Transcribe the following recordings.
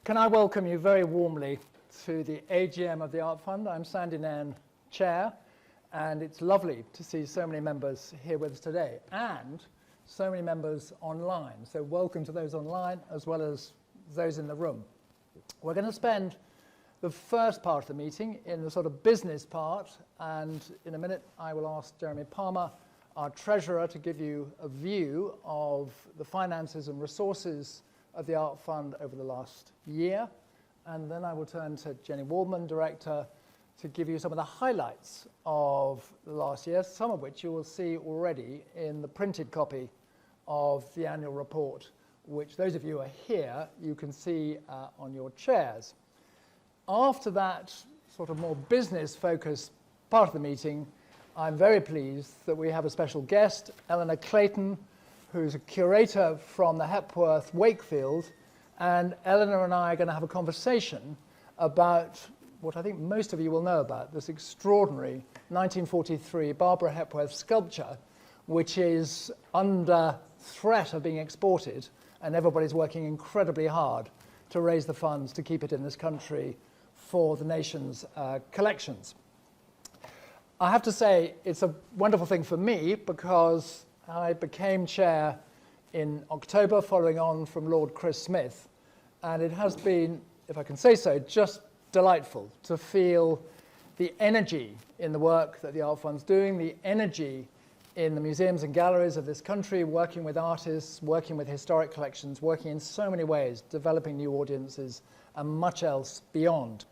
Can I welcome you very warmly to the AGM of the Art Fund? I'm Sandy Nairn, Chair, and it's lovely to see so many members here with us today, and so many members online. So welcome to those online, as well as those in the room. We're going to spend the first part of the meeting in the sort of business part, and in a minute I will ask Jeremy Palmer, our Treasurer, to give you a view of the finances and resources of the Art Fund over the last year. And then I will turn to Jenny Waldman, Director, to give you some of the highlights of the last year, some of which you will see already in the printed copy of the annual report, which those of you who are here, you can see on your chairs. After that sort of more business-focused part of the meeting, I'm very pleased that we have a special guest, Eleanor Clayton, who's a curator from the Hepworth Wakefield, and Eleanor and I are going to have a conversation about what I think most of you will know about, this extraordinary 1943 Barbara Hepworth sculpture, which is under threat of being exported, and everybody's working incredibly hard to raise the funds to keep it in this country for the nation's collections. I have to say it's a wonderful thing for me because I became chair in October following on from Lord Chris Smith, and it has been, if I can say so, just delightful to feel the energy in the work that the Art Fund's doing, the energy in the museums and galleries of this country, working with artists, working with historic collections, working in so many ways, developing new audiences, and much else beyond.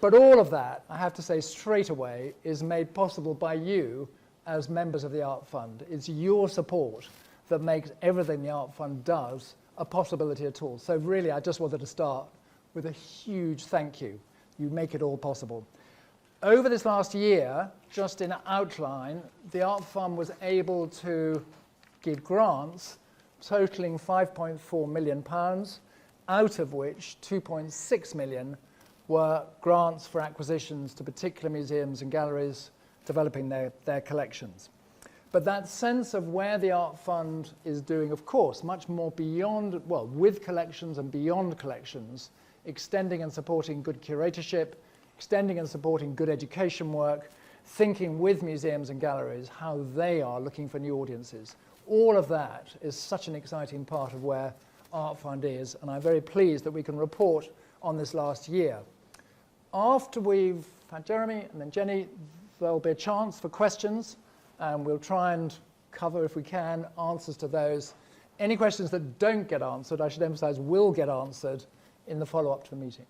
But all of that, I have to say straight away, is made possible by you as members of the Art Fund. It's your support that makes everything the Art Fund does a possibility at all. So really, I just wanted to start with a huge thank you. You make it all possible. Over this last year, just in outline, the Art Fund was able to give grants totaling £5.4 million, out of which 2.6 million were grants for acquisitions to particular museums and galleries developing their collections. But that sense of where the Art Fund is doing, of course, much more beyond, well, with collections and beyond collections, extending and supporting good curatorship, extending and supporting good education work, thinking with museums and galleries how they are looking for new audiences. All of that is such an exciting part of where Art Fund is, and I'm very pleased that we can report on this last year. After we've had Jeremy and then Jenny, there'll be a chance for questions, and we'll try and cover, if we can, answers to those. Any questions that don't get answered, I should emphasize, will get answered in the follow-up to the meeting.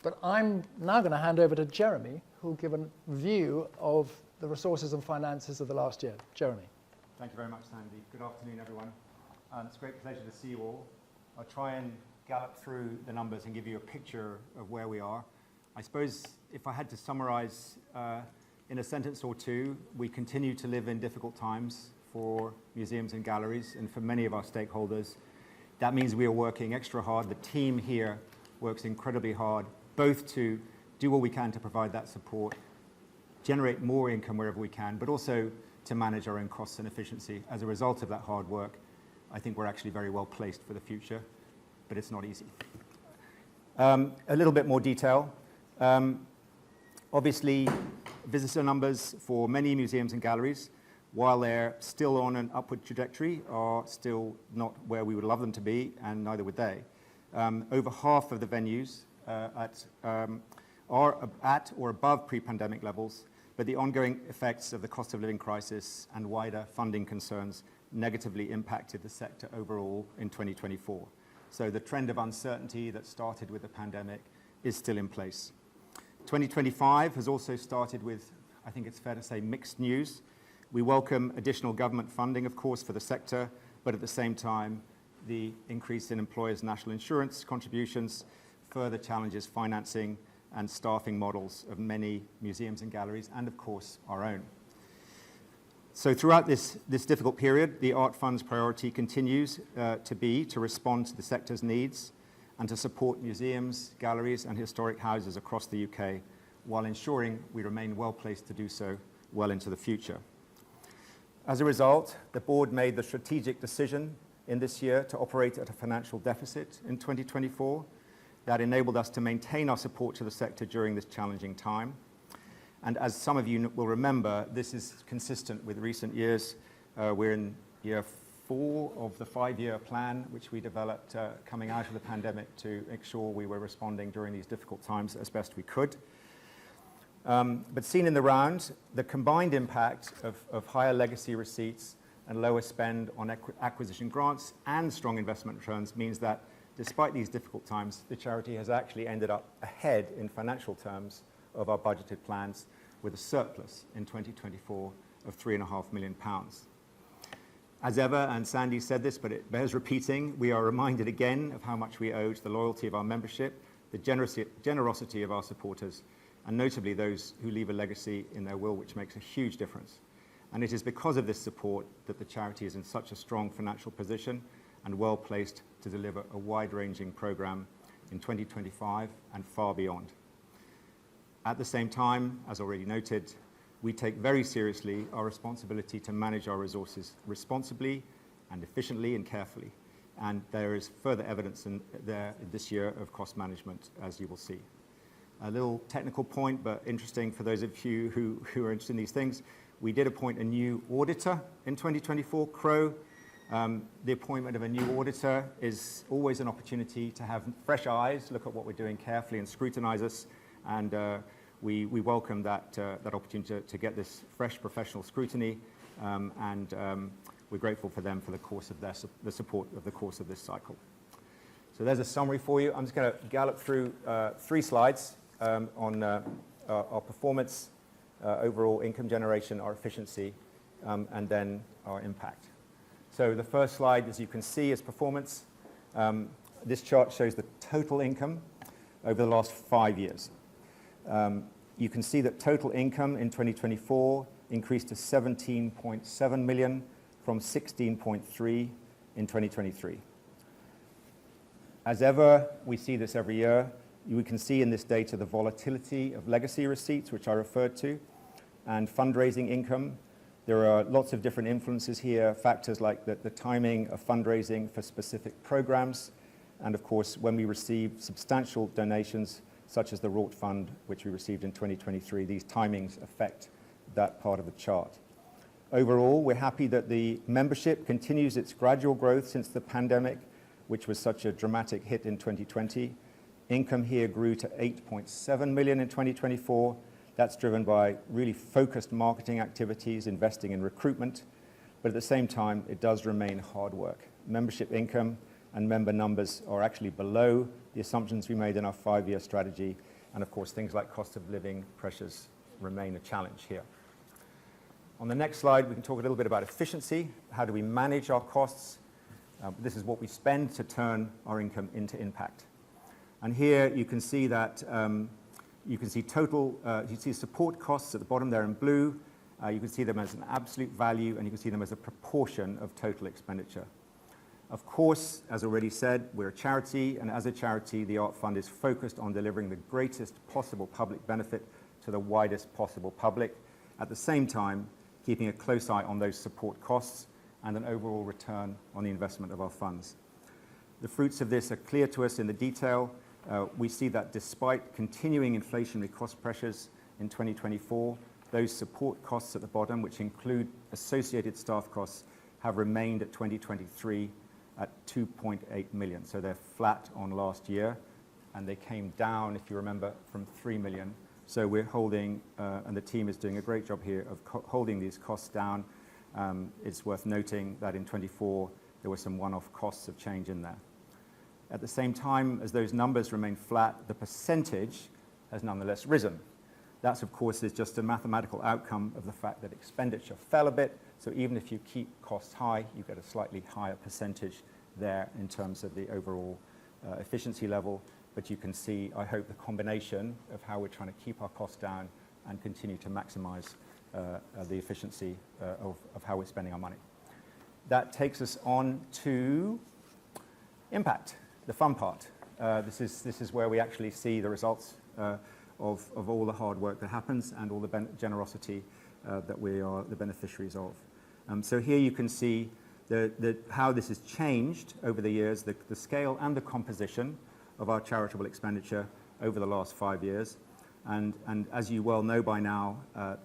But I'm now going to hand over to Jeremy, who'll give a view of the resources and finances of the last year. Jeremy. Thank you very much, Sandy. Good afternoon, everyone. It's a great pleasure to see you all. I'll try and gallop through the numbers and give you a picture of where we are. I suppose if I had to summarize in a sentence or two, we continue to live in difficult times for museums and galleries and for many of our stakeholders. That means we are working extra hard. The team here works incredibly hard, both to do what we can to provide that support, generate more income wherever we can, but also to manage our own costs and efficiency. As a result of that hard work, I think we're actually very well placed for the future, but it's not easy. A little bit more detail. Obviously, visitor numbers for many museums and galleries, while they're still on an upward trajectory, are still not where we would love them to be, and neither would they. Over half of the venues are at or above pre-pandemic levels, but the ongoing effects of the cost of living crisis and wider funding concerns negatively impacted the sector overall in 2024. So the trend of uncertainty that started with the pandemic is still in place. 2025 has also started with, I think it's fair to say, mixed news. We welcome additional government funding, of course, for the sector, but at the same time, the increase in employers' national insurance contributions further challenges financing and staffing models of many museums and galleries, and of course, our own. So throughout this difficult period, the Art Fund's priority continues to be to respond to the sector's needs and to support museums, galleries, and historic houses across the UK, while ensuring we remain well placed to do so well into the future. As a result, the board made the strategic decision in this year to operate at a financial deficit in 2024, that enabled us to maintain our support to the sector during this challenging time. And as some of you will remember, this is consistent with recent years. We're in year 4 of the 5-year plan, which we developed coming out of the pandemic to make sure we were responding during these difficult times as best we could. But seen in the round, the combined impact of higher legacy receipts and lower spend on acquisition grants and strong investment returns means that despite these difficult times, the charity has actually ended up ahead in financial terms of our budgeted plans, with a surplus in 2024 of £3.5 million. As ever, and Sandy said this, but it bears repeating, we are reminded again of how much we owe to the loyalty of our membership, the generosity of our supporters, and notably those who leave a legacy in their will, which makes a huge difference. And it is because of this support that the charity is in such a strong financial position and well placed to deliver a wide-ranging programme in 2025 and far beyond. At the same time, as already noted, we take very seriously our responsibility to manage our resources responsibly and efficiently and carefully. And there is further evidence this year of cost management, as you will see. A little technical point, but interesting for those of you who are interested in these things. We did appoint a new auditor in 2024, Crowe. The appointment of a new auditor is always an opportunity to have fresh eyes, look at what we're doing carefully and scrutinize us. And we welcome that opportunity to get this fresh professional scrutiny, and we're grateful for them for the support of the course of this cycle. So there's a summary for you. I'm just going to gallop through 3 slides on our performance, overall income generation, our efficiency, and then our impact. So the first slide, as you can see, is performance. This chart shows the total income over the last 5 years. You can see that total income in 2024 increased to 17.7 million from 16.3 in 2023. As ever, we see this every year. We can see in this data the volatility of legacy receipts, which I referred to, and fundraising income. There are lots of different influences here, factors like the timing of fundraising for specific programs, and of course, when we receive substantial donations, such as the Rort Fund, which we received in 2023, these timings affect that part of the chart. Overall, we're happy that the membership continues its gradual growth since the pandemic, which was such a dramatic hit in 2020. Income here grew to 8.7 million in 2024. That's driven by really focused marketing activities, investing in recruitment, but at the same time, it does remain hard work. Membership income and member numbers are actually below the assumptions we made in our 5-year strategy, and of course, things like cost of living pressures remain a challenge here. On the next slide, we can talk a little bit about efficiency. How do we manage our costs? This is what we spend to turn our income into impact. And here you can see that you can see you see support costs at the bottom there in blue. You can see them as an absolute value, and you can see them as a proportion of total expenditure. Of course, as already said, we're a charity, and as a charity, the Art Fund is focused on delivering the greatest possible public benefit to the widest possible public, at the same time, keeping a close eye on those support costs and an overall return on the investment of our funds. The fruits of this are clear to us in the detail. We see that despite continuing inflationary cost pressures in 2024, those support costs at the bottom, which include associated staff costs, have remained at 2023 at 2.8 million. So they're flat on last year, and they came down, if you remember, from 3 million. So we're holding, and the team is doing a great job here of holding these costs down. It's worth noting that in 24, there were some one-off costs of change in there. At the same time as those numbers remain flat, the percentage has nonetheless risen. That, of course, is just a mathematical outcome of the fact that expenditure fell a bit. So even if you keep costs high, you get a slightly higher percentage there in terms of the overall efficiency level. But you can see, I hope, the combination of how we're trying to keep our costs down and continue to maximize the efficiency of how we're spending our money. That takes us on to impact, the fun part. This is where we actually see the results of all the hard work that happens and all the generosity that we are the beneficiaries of. So here you can see how this has changed over the years, the scale and the composition of our charitable expenditure over the last 5 years. And as you well know by now,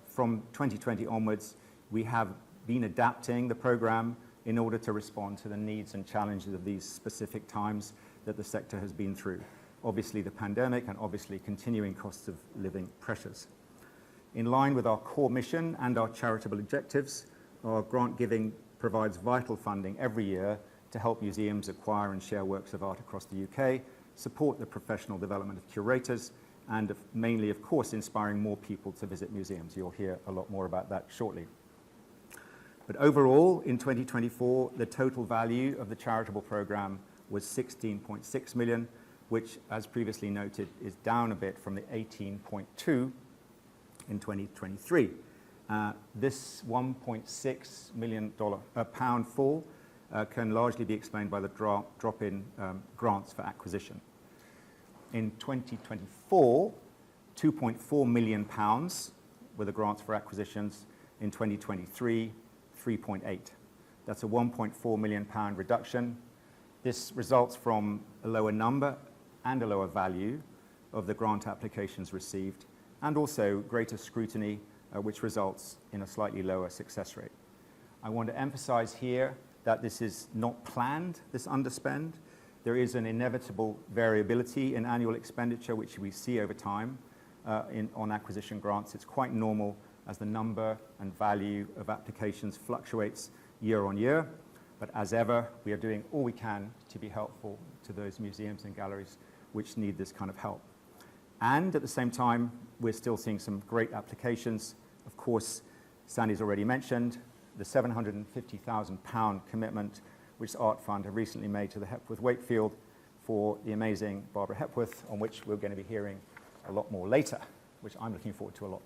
from 2020 onwards, we have been adapting the program in order to respond to the needs and challenges of these specific times that the sector has been through. Obviously the pandemic and obviously continuing costs of living pressures. In line with our core mission and our charitable objectives, our grant giving provides vital funding every year to help museums acquire and share works of art across the UK, support the professional development of curators, and mainly, of course, inspiring more people to visit museums. You'll hear a lot more about that shortly. But overall, in 2024, the total value of the charitable program was 16.6 million, which, as previously noted, is down a bit from the 18.2 in 2023. This $1.6 million pound fall can largely be explained by the drop in grants for acquisition. In 2024, £2.4 million were the grants for acquisitions. In 2023, 3.8. That's a £1.4 million reduction. This results from a lower number and a lower value of the grant applications received, and also greater scrutiny, which results in a slightly lower success rate. I want to emphasize here that this is not planned, this underspend. There is an inevitable variability in annual expenditure, which we see over time on acquisition grants. It's quite normal as the number and value of applications fluctuates year on year. But as ever, we are doing all we can to be helpful to those museums and galleries which need this kind of help. And at the same time, we're still seeing some great applications. Of course, Sandy's already mentioned the £750,000 commitment which Art Fund have recently made to the Hepworth Wakefield for the amazing Barbara Hepworth, on which we're going to be hearing a lot more later, which I'm looking forward to a lot.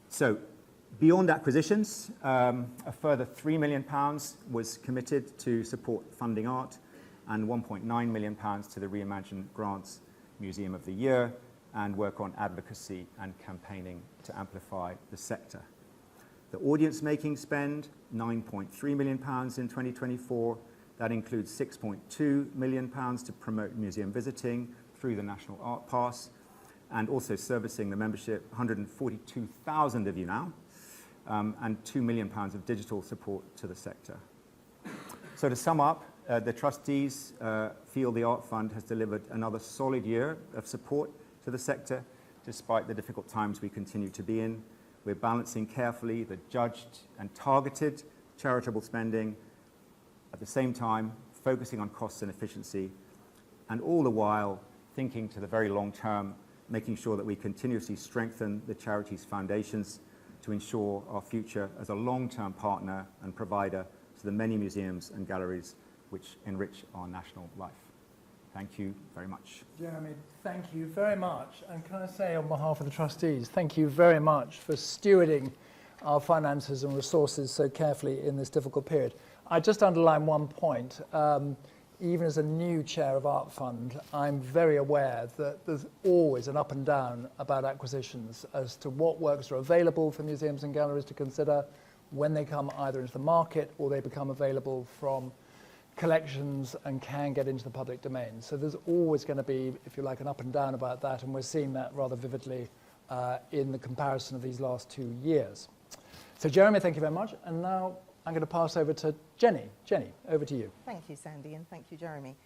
So beyond acquisitions, a further £3 million was committed to support funding art, and £1.9 million to the Reimagine Grants Museum of the Year, and work on advocacy and campaigning to amplify the sector. The audience-making spend, £9.3 million in 2024. That includes £6.2 million to promote museum visiting through the National Art Pass, and also servicing the membership, 142,000 of you now, and £2 million of digital support to the sector. So to sum up, the trustees feel the Art Fund has delivered another solid year of support to the sector, despite the difficult times we continue to be in. We're balancing carefully the judged and targeted charitable spending, at the same time focusing on costs and efficiency, and all the while thinking to the very long term, making sure that we continuously strengthen the charity's foundations to ensure our future as a long-term partner and provider to the many museums and galleries which enrich our national life. Thank you very much. Jeremy, thank you very much. And can I say on behalf of the trustees, thank you very much for stewarding our finances and resources so carefully in this difficult period. I just underline one point. Even as a new chair of Art Fund, I'm very aware that there's always an up and down about acquisitions as to what works are available for museums and galleries to consider when they come either into the market or they become available from collections and can get into the public domain. So there's always going to be, if you like, an up and down about that, and we're seeing that rather vividly in the comparison of these last 2 years. So Jeremy, thank you very much. And now I'm going to pass over to Jenny. Jenny, over to you. Thank you, Sandy, and thank you, Jeremy.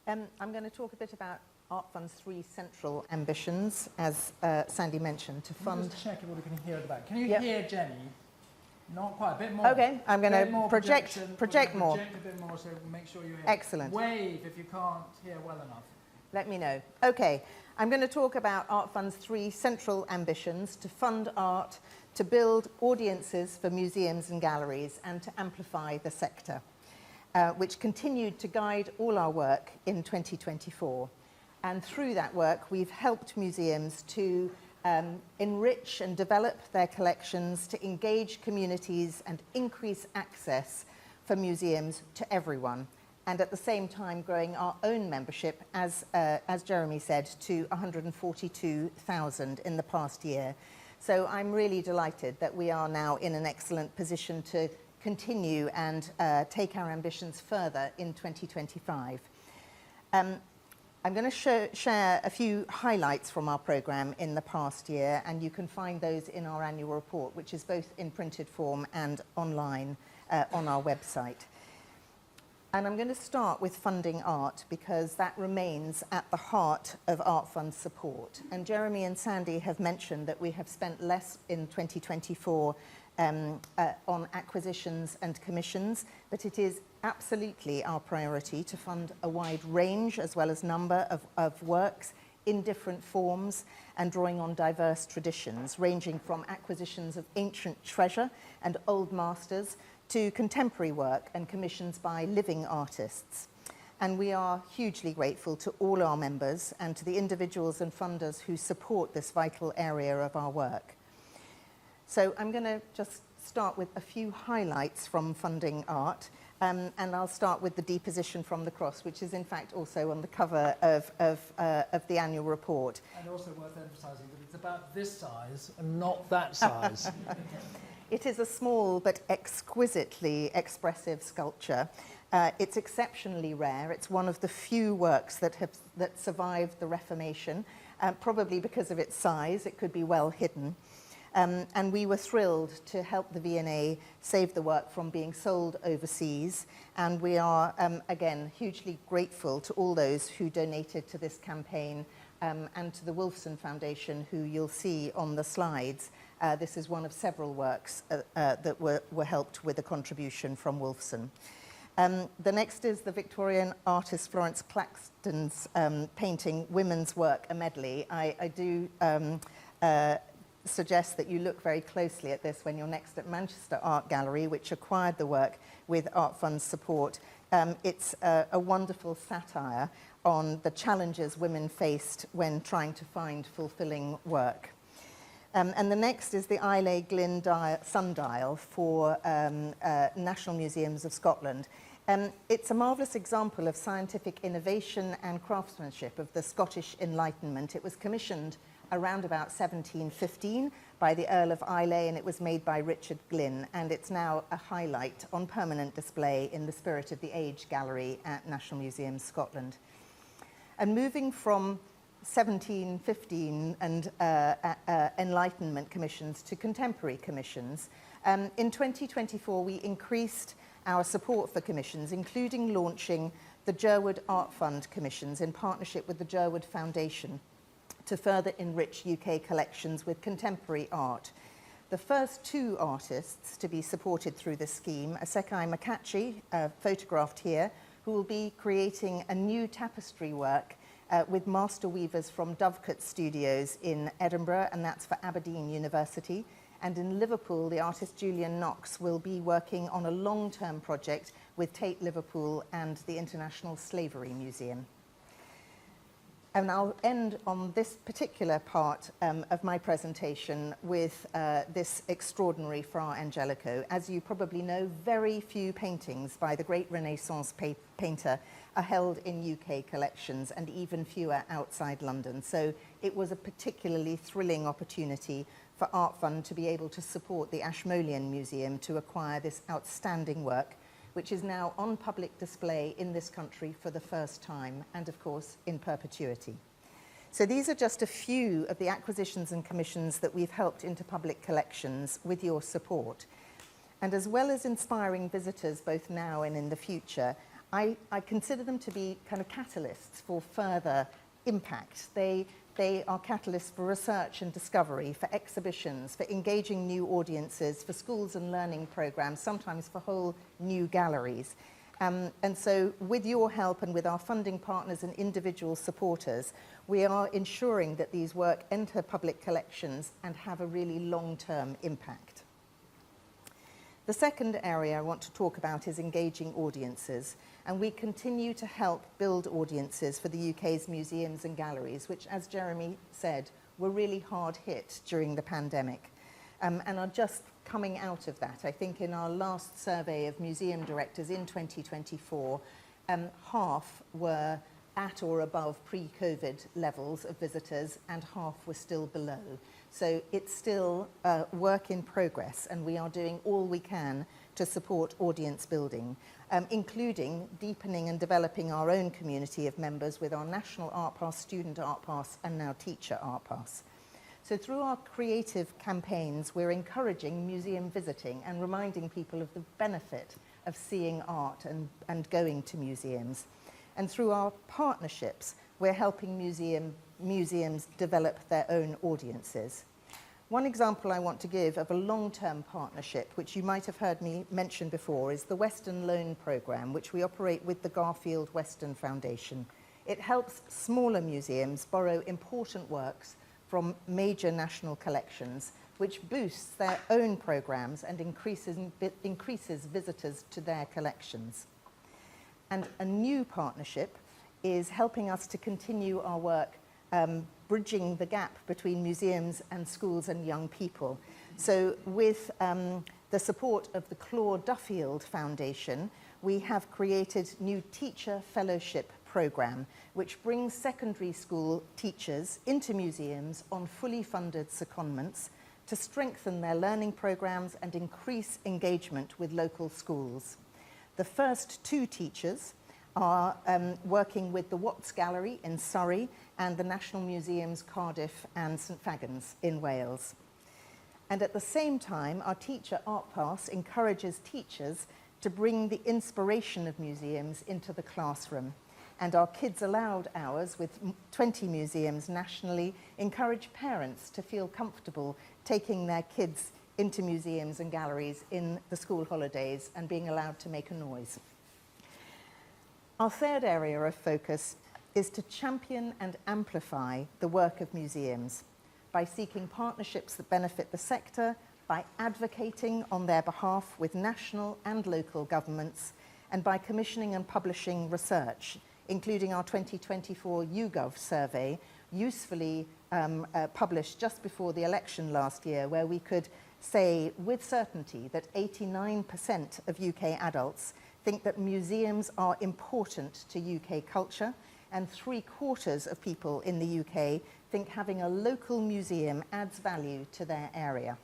I'm going to talk a bit about Art Fund's 3 central ambitions, as Sandy mentioned, to fund... Just check if we can hear at the back. Can you hear Jenny? Not quite, a bit more. Okay, I'm going to project more. Project a bit more, so make sure you hear. Excellent. Wave if you can't hear well enough. Let me know. Okay, I'm going to talk about Art Fund's 3 central ambitions: to fund art, to build audiences for museums and galleries, and to amplify the sector, which continued to guide all our work in 2024. And through that work, we've helped museums to enrich and develop their collections, to engage communities and increase access for museums to everyone, and at the same time growing our own membership, as Jeremy said, to 142,000 in the past year. So I'm really delighted that we are now in an excellent position to continue and take our ambitions further in 2025. I'm going to share a few highlights from our programme in the past year, and you can find those in our annual report, which is both in printed form and online on our website. And I'm going to start with funding art, because that remains at the heart of Art Fund support. And Jeremy and Sandy have mentioned that we have spent less in 2024 on acquisitions and commissions, but it is absolutely our priority to fund a wide range as well as number of works in different forms and drawing on diverse traditions, ranging from acquisitions of ancient treasure and old masters to contemporary work and commissions by living artists. And we are hugely grateful to all our members and to the individuals and funders who support this vital area of our work. So I'm going to just start with a few highlights from funding art, and I'll start with the deposition from the cross, which is in fact also on the cover of the annual report. And also worth emphasising that it's about this size and not that size. It is a small but exquisitely expressive sculpture. It's exceptionally rare. It's one of the few works that survived the Reformation, probably because of its size. It could be well hidden. And we were thrilled to help the V&A save the work from being sold overseas. And we are, again, hugely grateful to all those who donated to this campaign and to the Wolfson Foundation, who you'll see on the slides. This is one of several works that were helped with a contribution from Wolfson. The next is the Victorian artist Florence Claxton's painting, Women's Work, a Medley. I do suggest that you look very closely at this when you're next at Manchester Art Gallery, which acquired the work with Art Fund's support. It's a wonderful satire on the challenges women faced when trying to find fulfilling work. And the next is the Islay Glyn sundial for National Museums of Scotland. It's a marvellous example of scientific innovation and craftsmanship of the Scottish Enlightenment. It was commissioned around about 1715 by the Earl of Islay, and it was made by Richard Glyn, and it's now a highlight on permanent display in the Spirit of the Age Gallery at National Museums Scotland. And moving from 1715 and Enlightenment commissions to contemporary commissions, in 2024 we increased our support for commissions, including launching the Jerwood Art Fund commissions in partnership with the Jerwood Foundation to further enrich UK collections with contemporary art. The first two artists to be supported through this scheme are Sekai Makachi, photographed here, who will be creating a new tapestry work with master weavers from Dovecote Studios in Edinburgh, and that's for Aberdeen University. And in Liverpool, the artist Julian Knox will be working on a long-term project with Tate Liverpool and the International Slavery Museum. And I'll end on this particular part of my presentation with this extraordinary Fra Angelico. As you probably know, very few paintings by the great Renaissance painter are held in UK collections, and even fewer outside London. So it was a particularly thrilling opportunity for Art Fund to be able to support the Ashmolean Museum to acquire this outstanding work, which is now on public display in this country for the first time, and of course in perpetuity. So these are just a few of the acquisitions and commissions that we've helped into public collections with your support. And as well as inspiring visitors both now and in the future, I consider them to be kind of catalysts for further impact. They are catalysts for research and discovery, for exhibitions, for engaging new audiences, for schools and learning programs, sometimes for whole new galleries. And so with your help and with our funding partners and individual supporters, we are ensuring that these work enter public collections and have a really long-term impact. The second area I want to talk about is engaging audiences. And we continue to help build audiences for the UK's museums and galleries, which, as Jeremy said, were really hard hit during the pandemic, and are just coming out of that. I think in our last survey of museum directors in 2024, half were at or above pre-COVID levels of visitors, and half were still below. So it's still work in progress, and we are doing all we can to support audience building, including deepening and developing our own community of members with our National Art Pass, Student Art Pass, and now Teacher Art Pass. So through our creative campaigns, we're encouraging museum visiting and reminding people of the benefit of seeing art and going to museums. And through our partnerships, we're helping museums develop their own audiences. One example I want to give of a long-term partnership, which you might have heard me mention before, is the Western Loan Programme, which we operate with the Garfield Western Foundation. It helps smaller museums borrow important works from major national collections, which boosts their own programmes and increases visitors to their collections. And a new partnership is helping us to continue our work bridging the gap between museums and schools and young people. So with the support of the Claude Duffield Foundation, we have created new Teacher Fellowship Programme, which brings secondary school teachers into museums on fully funded secondments to strengthen their learning programmes and increase engagement with local schools. The first 2 teachers are working with the Watts Gallery in Surrey and the National Museums Cardiff and St Fagans in Wales. And at the same time, our Teacher Art Pass encourages teachers to bring the inspiration of museums into the classroom. And our Kids Allowed hours with 20 museums nationally encourage parents to feel comfortable taking their kids into museums and galleries in the school holidays and being allowed to make a noise. Our third area of focus is to champion and amplify the work of museums by seeking partnerships that benefit the sector, by advocating on their behalf with national and local governments, and by commissioning and publishing research, including our 2024 YouGov survey, usefully published just before the election last year, where we could say with certainty that 89% of UK adults think that museums are important to UK culture, and 3/4 of people in the UK think having a local museum adds value to their area.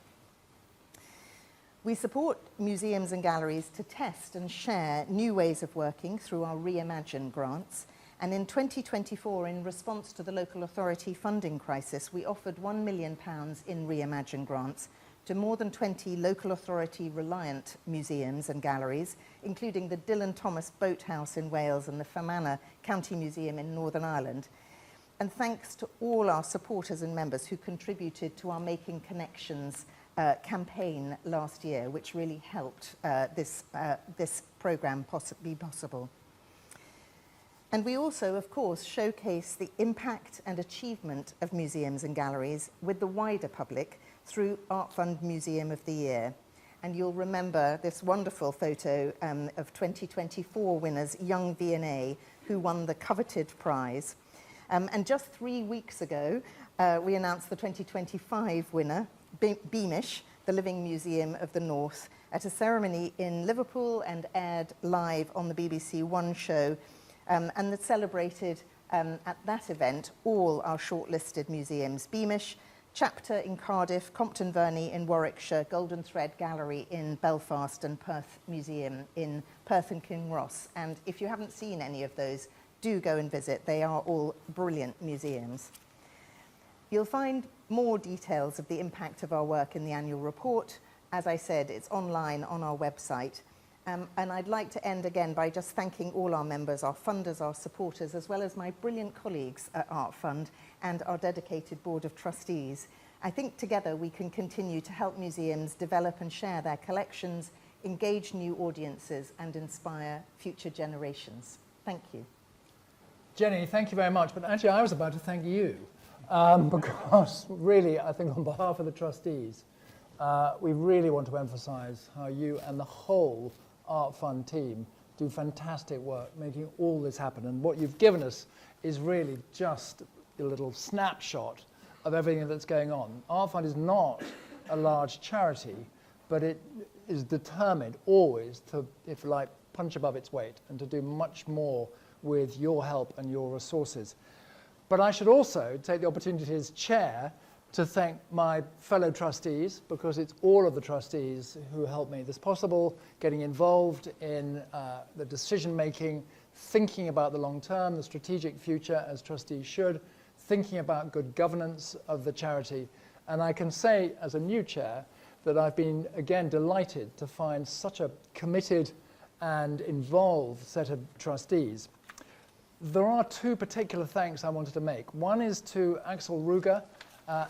We support museums and galleries to test and share new ways of working through our Reimagine grants. And in 2024, in response to the local authority funding crisis, we offered £1 million in Reimagine grants to more than 20 local authority reliant museums and galleries, including the Dylan Thomas Boathouse in Wales and the Fermanagh County Museum in Northern Ireland. And thanks to all our supporters and members who contributed to our Making Connections campaign last year, which really helped this programme be possible. And we also, of course, showcase the impact and achievement of museums and galleries with the wider public through Art Fund Museum of the Year. And you'll remember this wonderful photo of 2024 winners Young V&A, who won the coveted prize. And just 3 weeks ago, we announced the 2025 winner, Beamish, the Living Museum of the North, at a ceremony in Liverpool and aired live on the BBC One show, and that celebrated at that event all our shortlisted museums: Beamish, Chapter in Cardiff, Compton Verney in Warwickshire, Golden Thread Gallery in Belfast, and Perth Museum in Perth and Kinross. And if you haven't seen any of those, do go and visit. They are all brilliant museums. You'll find more details of the impact of our work in the annual report. As I said, it's online on our website. And I'd like to end again by just thanking all our members, our funders, our supporters, as well as my brilliant colleagues at Art Fund and our dedicated board of trustees. I think together we can continue to help museums develop and share their collections, engage new audiences, and inspire future generations. Thank you. Jenny, thank you very much. But actually, I was about to thank you because really, I think on behalf of the trustees, we really want to emphasise how you and the whole Art Fund team do fantastic work making all this happen. And what you've given us is really just a little snapshot of everything that's going on. Art Fund is not a large charity, but it is determined always to, if you like, punch above its weight and to do much more with your help and your resources. But I should also take the opportunity as chair to thank my fellow trustees, because it's all of the trustees who helped make this possible, getting involved in the decision-making, thinking about the long term, the strategic future, as trustees should, thinking about good governance of the charity. And I can say, as a new chair, that I've been, again, delighted to find such a committed and involved set of trustees. There are two particular thanks I wanted to make. One is to Axel Ruger.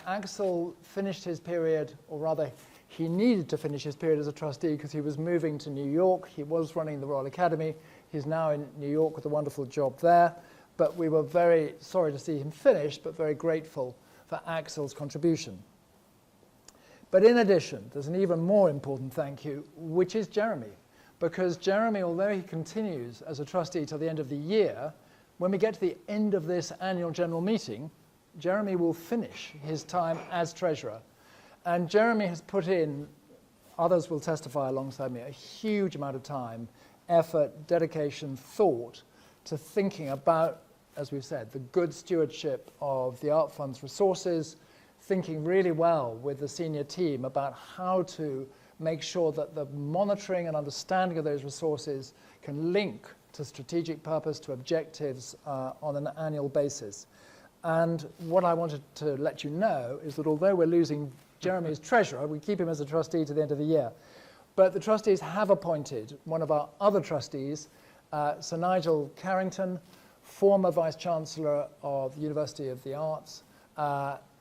Axel finished his period, or rather, he needed to finish his period as a trustee because he was moving to New York. He was running the Royal Academy. He's now in New York with a wonderful job there. But we were very sorry to see him finish, but very grateful for Axel's contribution. But in addition, there's an even more important thank you, which is Jeremy. Because Jeremy, although he continues as a trustee till the end of the year, when we get to the end of this annual general meeting, Jeremy will finish his time as treasurer. And Jeremy has put in, others will testify alongside me, a huge amount of time, effort, dedication, thought to thinking about, as we've said, the good stewardship of the Art Fund's resources, thinking really well with the senior team about how to make sure that the monitoring and understanding of those resources can link to strategic purpose, to objectives on an annual basis. And what I wanted to let you know is that although we're losing Jeremy as treasurer, we keep him as a trustee to the end of the year. But the trustees have appointed one of our other trustees, Sir Nigel Carrington, former Vice Chancellor of the University of the Arts,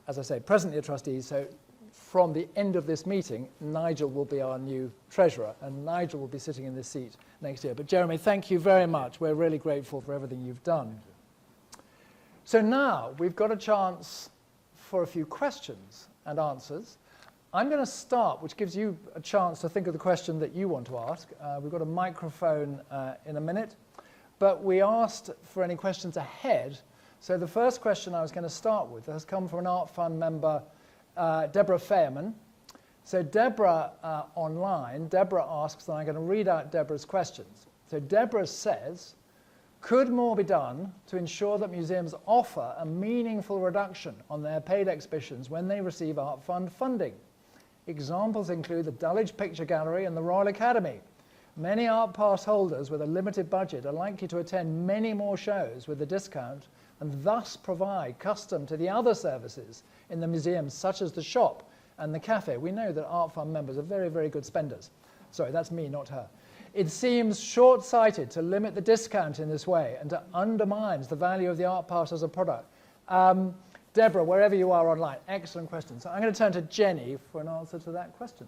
as I say, presently a trustee, so from the end of this meeting, Nigel will be our new treasurer, and Nigel will be sitting in this seat next year. But Jeremy, thank you very much. We're really grateful for everything you've done. So now we've got a chance for a few questions and answers. I'm going to start, which gives you a chance to think of the question that you want to ask. We've got a microphone in a minute, but we asked for any questions ahead. So the first question I was going to start with has come from an Art Fund member, Deborah Fairman. So Deborah online, Deborah asks, and I'm going to read out Deborah's questions. So Deborah says, could more be done to ensure that museums offer a meaningful reduction on their paid exhibitions when they receive Art Fund funding? Examples include the Dulwich Picture Gallery and the Royal Academy. Many Art Pass holders with a limited budget are likely to attend many more shows with a discount and thus provide custom to the other services in the museums, such as the shop and the cafe. We know that Art Fund members are very, very good spenders. Sorry, that's me, not her. It seems short-sighted to limit the discount in this way and to undermines the value of the Art Pass as a product. Deborah, wherever you are online, excellent question. So I'm going to turn to Jenny for an answer to that question.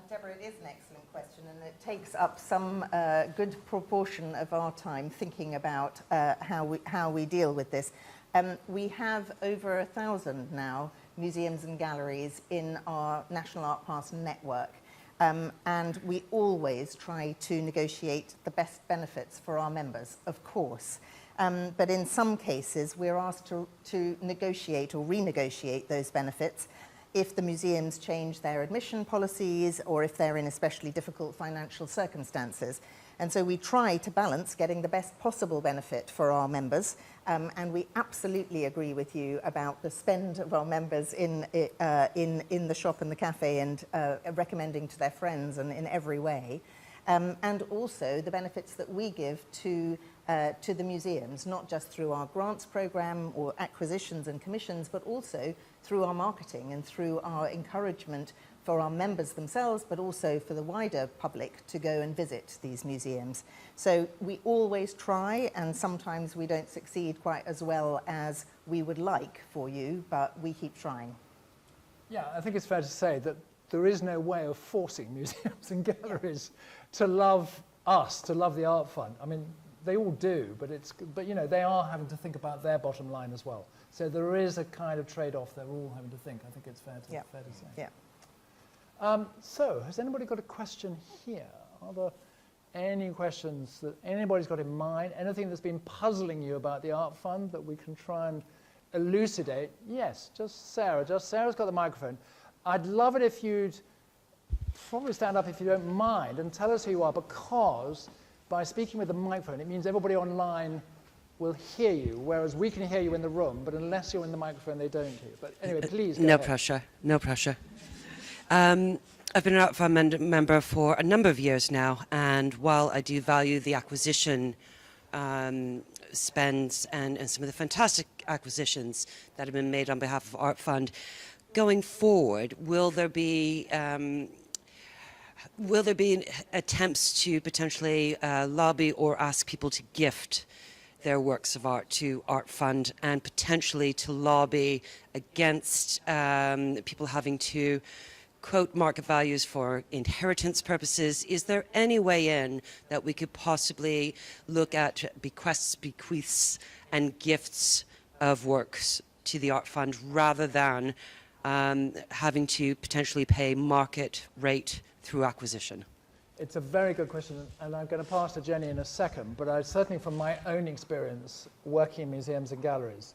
Deborah, it is an excellent question, and it takes up some good proportion of our time thinking about how we deal with this. We have over 1,000 now museums and galleries in our National Art Pass network, and we always try to negotiate the best benefits for our members, of course. But in some cases, we're asked to negotiate or renegotiate those benefits if the museums change their admission policies or if they're in especially difficult financial circumstances. And so we try to balance getting the best possible benefit for our members, and we absolutely agree with you about the spend of our members in the shop and the cafe and recommending to their friends and in every way. And also the benefits that we give to the museums, not just through our grants program or acquisitions and commissions, but also through our marketing and through our encouragement for our members themselves, but also for the wider public to go and visit these museums. So we always try, and sometimes we don't succeed quite as well as we would like for you, but we keep trying. Yeah, I think it's fair to say that there is no way of forcing museums and galleries to love us, to love the Art Fund. I mean, they all do, but you know, they are having to think about their bottom line as well. So there is a kind of trade-off they're all having to think. I think it's fair to say. Yeah. So, has anybody got a question here? Are there any questions that anybody's got in mind? Anything that's been puzzling you about the Art Fund that we can try and elucidate? Yes, just Sarah. Sarah's got the microphone. I'd love it if you'd probably stand up if you don't mind and tell us who you are, because by speaking with the microphone, it means everybody online will hear you, whereas we can hear you in the room, but unless you're in the microphone, they don't hear you. But anyway, please go No ahead. pressure, no pressure. I've been an Art Fund member for a number of years now, and while I do value the acquisition spends and some of the fantastic acquisitions that have been made on behalf of Art Fund, going forward, will there be attempts to potentially lobby or ask people to gift their works of art to Art Fund, and potentially to lobby against people having to quote market values for inheritance purposes? Is there any way in that we could possibly look at bequests, bequeaths and gifts of works to the Art Fund rather than having to potentially pay market rate through acquisition? It's a very good question, and I'm going to pass to Jenny in a second, but certainly from my own experience working in museums and galleries,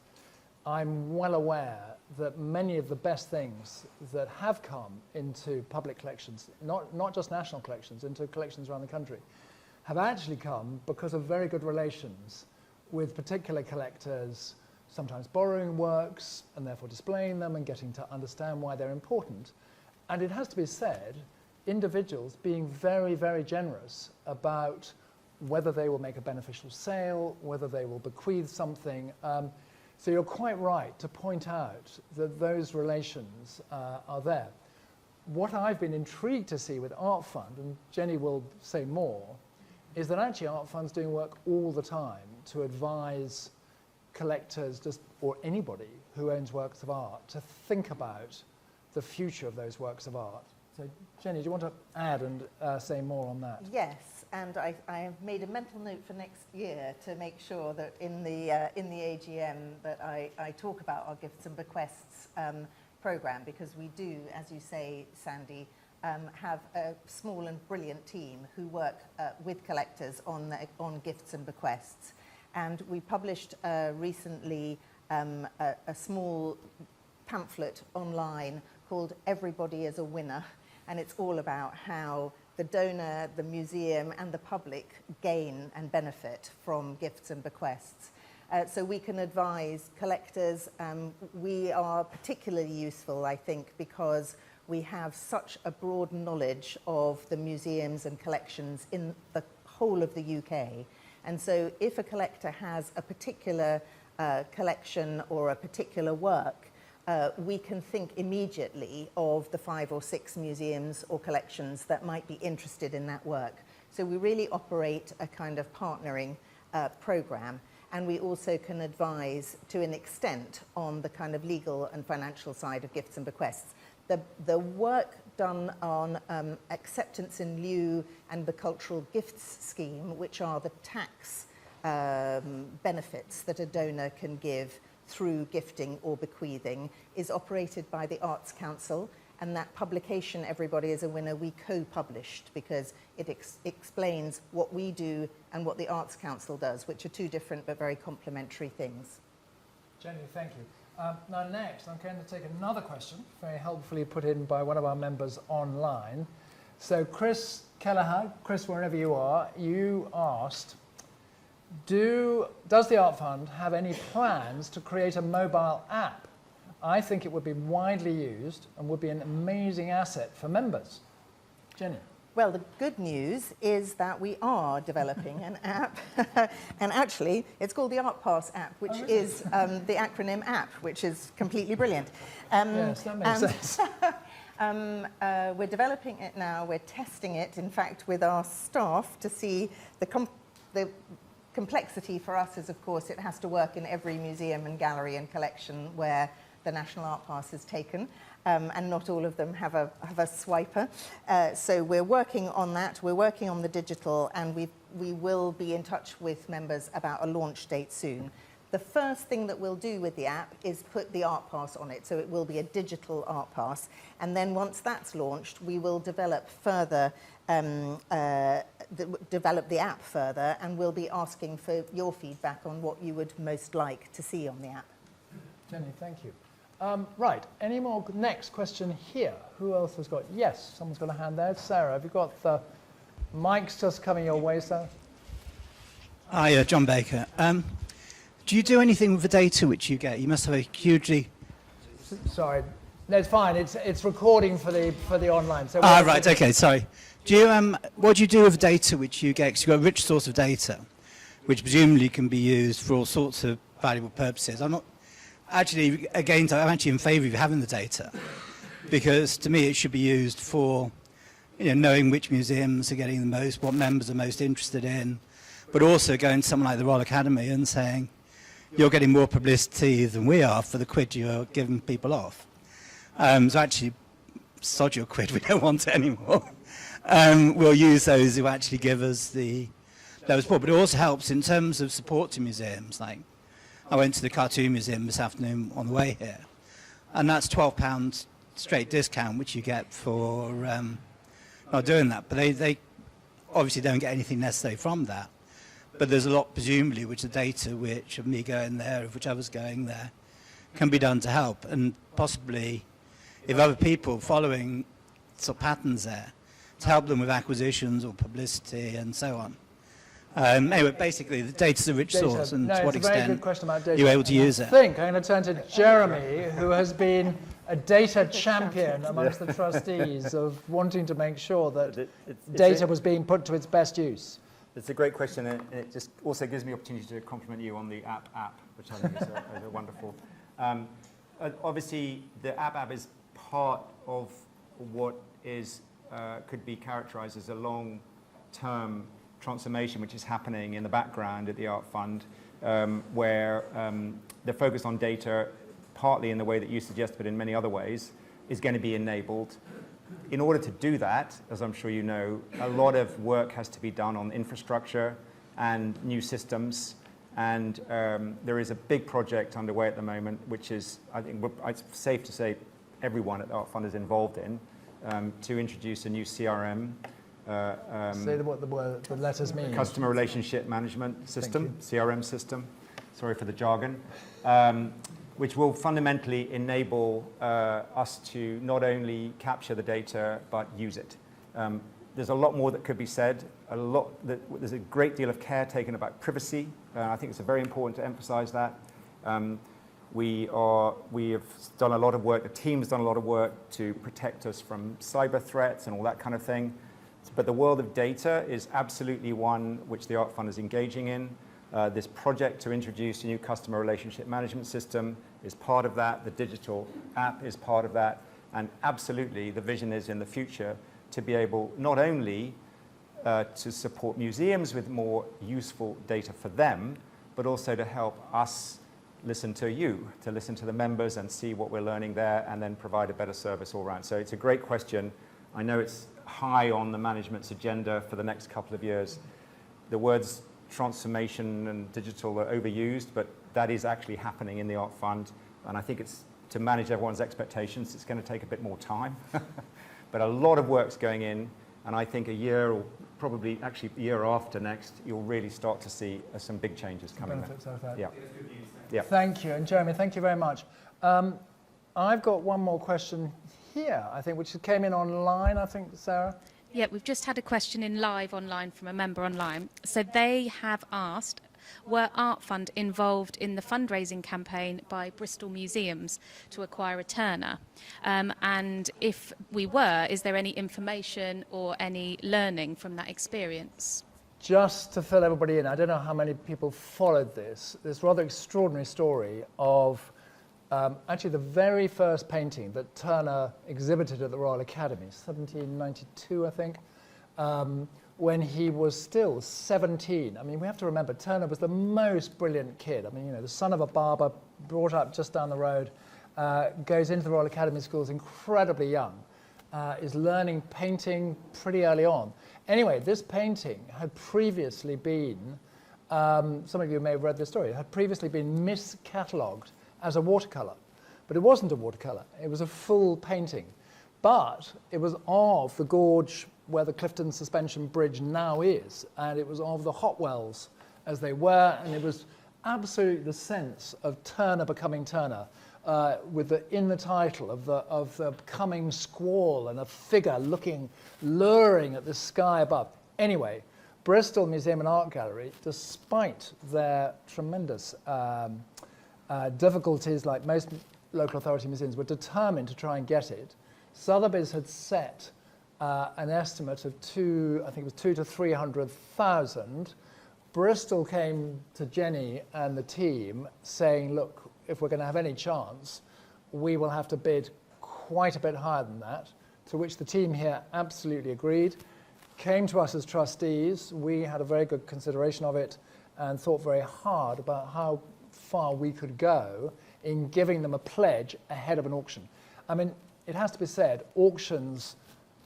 I'm well aware that many of the best things that have come into public collections, not just national collections, into collections around the country, have actually come because of very good relations with particular collectors, sometimes borrowing works and therefore displaying them and getting to understand why they're important. And it has to be said, individuals being very, very generous about whether they will make a beneficial sale, whether they will bequeath something. So you're quite right to point out that those relations are there. What I've been intrigued to see with Art Fund, and Jenny will say more, is that actually Art Fund's doing work all the time to advise collectors or anybody who owns works of art to think about the future of those works of art. So Jenny, do you want to add and say more on that? Yes, and I have made a mental note for next year to make sure that in the AGM that I talk about our gifts and bequests programme, because we do, as you say, Sandy, have a small and brilliant team who work with collectors on gifts and bequests. And we published recently a small pamphlet online called Everybody is a Winner, and it's all about how the donor, the museum and the public gain and benefit from gifts and bequests. So we can advise collectors. We are particularly useful, I think, because we have such a broad knowledge of the museums and collections in the whole of the UK. And so if a collector has a particular collection or a particular work, we can think immediately of the 5 or 6 museums or collections that might be interested in that work. So we really operate a kind of partnering programme, and we also can advise to an extent on the kind of legal and financial side of gifts and bequests. The work done on acceptance in lieu and the cultural gifts scheme, which are the tax benefits that a donor can give through gifting or bequeathing, is operated by the Arts Council, and that publication, Everybody is a Winner, we co-published because it explains what we do and what the Arts Council does, which are two different but very complementary things. Jenny, thank you. Now next, I'm going to take another question, very helpfully put in by one of our members online. So Chris Kelleher, Chris, wherever you are, you asked, does the Art Fund have any plans to create a mobile app? I think it would be widely used and would be an amazing asset for members. Jenny. Well, the good news is that we are developing an app, and actually it's called the Art Pass app, which is the acronym APP, which is completely brilliant. Yes, that makes sense. We're developing it now, we're testing it, in fact, with our staff to see the complexity for us is, of course, it has to work in every museum and gallery and collection where the National Art Pass is taken, and not all of them have a swiper. So we're working on that, we're working on the digital, and we will be in touch with members about a launch date soon. The first thing that we'll do with the app is put the Art Pass on it, so it will be a digital Art Pass, and then once that's launched, we will develop further develop the app further, and we'll be asking for your feedback on what you would most like to see on the app. Jenny, thank you. Right, any more? Next question here. Who else has got? Yes, someone's got a hand there. Sarah, have you got the mics just coming your way, Sarah? Hi, John Baker. Do you do anything with the data which you get? You must have a hugely... Sorry. No, it's fine. It's recording for the online. So right, okay, sorry. Do you, what do you do with the data which you get? Because you've got a rich source of data, which presumably can be used for all sorts of valuable purposes. I'm not... Actually, again, I'm actually in favour of having the data, because to me it should be used for, knowing which museums are getting the most, what members are most interested in, but also going to someone like the Royal Academy and saying, you're getting more publicity than we are for the quid you're giving people off. So actually, sod your quid, we don't want it anymore. We'll use those who actually give us the lowest support, but it also helps in terms of support to museums. Like, I went to the Cartoon Museum this afternoon on the way here, and that's £12 straight discount, which you get for not doing that. But they obviously don't get anything necessary from that. But there's a lot, presumably, which the data, which of me going there, of which others going there, can be done to help. And possibly, if other people following sort of patterns there, to help them with acquisitions or publicity and so on. Anyway, basically, the data's a rich source, and to what extent you're able to use it. I think I'm going to turn to Jeremy, who has been a data champion amongst the trustees of wanting to make sure that data was being put to its best use. It's a great question, and it just also gives me the opportunity to compliment you on the app, which I think is a wonderful. Obviously, the app is part of what is could be characterised as a long-term transformation which is happening in the background at the Art Fund, where the focus on data, partly in the way that you suggest, but in many other ways, is going to be enabled. In order to do that, as I'm sure you know, a lot of work has to be done on infrastructure and new systems, and there is a big project underway at the moment, which is, I think it's safe to say, everyone at the Art Fund is involved in, to introduce a new CRM. Say what the letters mean. Customer Relationship Management System, CRM system. Sorry for the jargon. Which will fundamentally enable us to not only capture the data, but use it. There's a lot more that could be said. There's a great deal of care taken about privacy. I think it's very important to emphasize that. We have done a lot of work, the team's done a lot of work to protect us from cyber threats and all that kind of thing. But the world of data is absolutely one which the Art Fund is engaging in. This project to introduce a new customer relationship management system is part of that. The digital app is part of that. And absolutely, the vision is in the future to be able not only to support museums with more useful data for them, but also to help us listen to you, to listen to the members and see what we're learning there, and then provide a better service all around. So it's a great question. I know it's high on the management's agenda for the next couple of years. The words transformation and digital are overused, but that is actually happening in the Art Fund, and I think it's to manage everyone's expectations, it's going to take a bit more time. But a lot of work's going in, and I think a year, or probably actually a year after next, you'll really start to see some big changes coming there. Yeah. Yeah. Thank you. And Jeremy, thank you very much. I've got one more question here, I think, which came in online, I think, Sarah? Yeah, we've just had a question in live online from a member online. So they have asked, were Art Fund involved in the fundraising campaign by Bristol Museums to acquire a Turner? And if we were, is there any information or any learning from that experience? Just to fill everybody in, I don't know how many people followed this rather extraordinary story of actually the very first painting that Turner exhibited at the Royal Academy, 1792, I think, when he was still 17. I mean, we have to remember, Turner was the most brilliant kid. I mean, you know, the son of a barber, brought up just down the road, goes into the Royal Academy schools incredibly young, is learning painting pretty early on. Anyway, this painting had previously been, some of you may have read this story, had previously been miscatalogued as a watercolour. But it wasn't a watercolour, it was a full painting. But it was of the gorge where the Clifton Suspension Bridge now is, and it was of the Hotwells as they were, and it was absolutely the sense of Turner becoming Turner, in the title of the coming squall and a figure luring at the sky above. Anyway, Bristol Museum and Art Gallery, despite their tremendous difficulties, like most local authority museums, were determined to try and get it. Sotheby's had set an estimate of I think it was 200,000 to 300,000. Bristol came to Jenny and the team saying, look, if we're going to have any chance, we will have to bid quite a bit higher than that, to which the team here absolutely agreed. Came to us as trustees, we had a very good consideration of it and thought very hard about how far we could go in giving them a pledge ahead of an auction. I mean, it has to be said, auctions